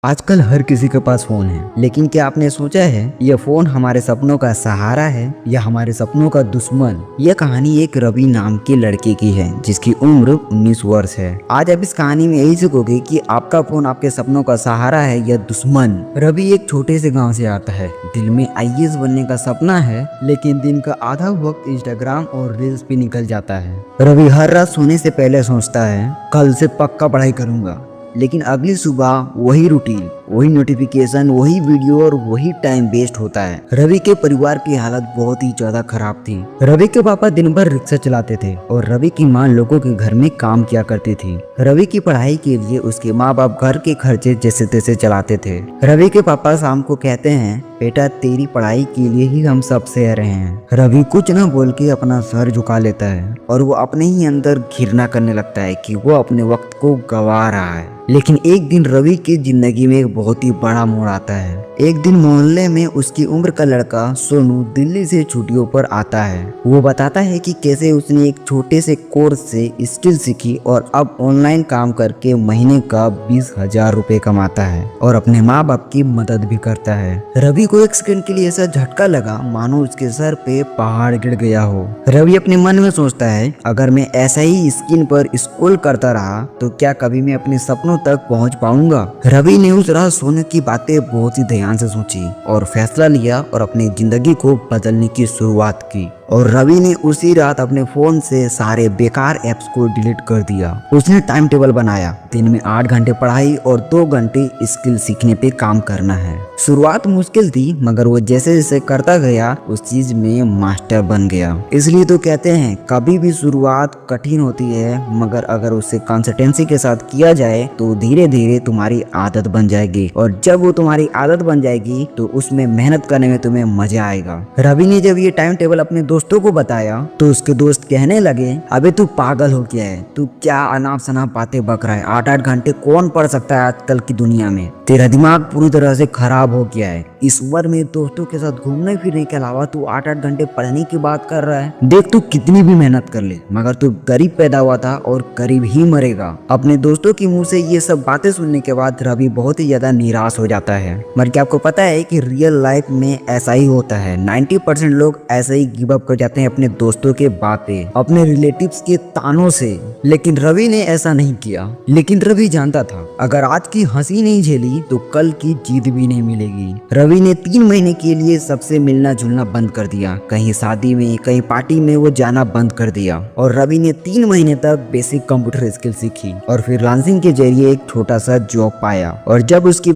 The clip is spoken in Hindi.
आजकल हर किसी के पास फोन है, लेकिन क्या आपने सोचा है यह फोन हमारे सपनों का सहारा है या हमारे सपनों का दुश्मन। यह कहानी एक रवि नाम के लड़के की है जिसकी उम्र 19 वर्ष है। आज आप इस कहानी में यही सीखोगे कि आपका फोन आपके सपनों का सहारा है या दुश्मन। रवि एक छोटे से गांव से आता है। दिल में आईएएस बनने का सपना है, लेकिन दिन का आधा वक्त इंस्टाग्राम और रील्स पे निकल जाता है। रवि हर रात सोने से पहले सोचता है कल से पक्का पढ़ाई करूंगा, लेकिन अगली सुबह वही रूटीन, वही नोटिफिकेशन, वही वीडियो और वही टाइम वेस्ट होता है। रवि के परिवार की हालत बहुत ही ज्यादा खराब थी। रवि के पापा दिन भर रिक्शा चलाते थे और रवि की माँ लोगों के घर में काम किया करती थी। रवि की पढ़ाई के लिए उसके माँ बाप घर के खर्चे जैसे तैसे चलाते थे। रवि के पापा शाम को कहते हैं, बेटा तेरी पढ़ाई के लिए ही हम सब सह रहे हैं। रवि कुछ न बोल के अपना सर झुका लेता है और वो अपने ही अंदर घृणा करने लगता है कि वो अपने वक्त को गंवा रहा है। लेकिन एक दिन रवि की जिंदगी में एक बहुत ही बड़ा मोड़ आता है। एक दिन मोहल्ले में उसकी उम्र का लड़का सोनू दिल्ली से छुट्टियों पर आता है। वो बताता है कि कैसे उसने एक छोटे से कोर्स से स्किल सीखी और अब ऑनलाइन काम करके महीने का 20,000 रुपए कमाता है और अपने माँ बाप की मदद भी करता है। रवि को एक सेकंड के लिए ऐसा झटका लगा मानो उसके सर पे पहाड़ गिर गया हो। रवि अपने मन में सोचता है, अगर मैं ऐसा ही स्क्रीन पर स्क्रॉल करता रहा तो क्या कभी मैं अपने सपनों तक पहुंच पाऊंगा। रवि ने उस रात सोने की बातें बहुत ही ध्यान से सोची और फैसला लिया और अपनी जिंदगी को बदलने की शुरुआत की। और रवि ने उसी रात अपने फोन से सारे बेकार ऐप्स को डिलीट कर दिया। उसने टाइम टेबल बनाया, दिन में 8 घंटे पढ़ाई और 2 घंटे स्किल सीखने पे काम करना है। शुरुआत मुश्किल थी, मगर वो जैसे जैसे करता गया उस चीज में मास्टर बन गया। इसलिए तो कहते हैं कभी भी शुरुआत कठिन होती है, मगर अगर उसे कंसिस्टेंसी के साथ किया जाए तो धीरे धीरे तुम्हारी आदत बन जाएगी और जब वो तुम्हारी आदत बन जाएगी तो उसमें मेहनत करने में तुम्हें मजा आएगा। रवि ने जब ये टाइम टेबल अपने दोस्तों को बताया तो उसके दोस्त कहने लगे, अबे तू पागल हो गया है, तू क्या अनाप शनाप बातें बक रहा है, 8-8 घंटे कौन पढ़ सकता है आजकल की दुनिया में, तेरा दिमाग पूरी तरह से खराब हो गया है। इस उम्र में दोस्तों के साथ घूमने फिरने के अलावा तू 8-8 घंटे पढ़ने की बात कर रहा है। देख तू कितनी भी मेहनत कर ले, मगर तू गरीब पैदा हुआ था और गरीब ही मरेगा। अपने दोस्तों की मुंह से ये सब बातें सुनने के बाद रवि बहुत ही ज्यादा निराश हो जाता है। मगर क्या आपको पता है कि रियल लाइफ में ऐसा ही होता है। 90% लोग ऐसे ही गिव अप कर जाते हैं अपने दोस्तों के बातें, अपने रिलेटिव्स के तानों से। लेकिन रवि ने ऐसा नहीं किया। लेकिन रवि जानता था अगर आज की हंसी नहीं झेली तो कल की जीत भी नहीं मिलेगी। रवि ने 3 महीने के लिए सबसे मिलना जुलना बंद कर दिया। कहीं शादी में, कहीं पार्टी में वो जाना बंद कर दिया। और रवि ने 3 महीने तक बेसिक कंप्यूटर स्किल सीखी और फ्रीलांसिंग के जरिए एक छोटा सा जॉब पाया। और जब उसकी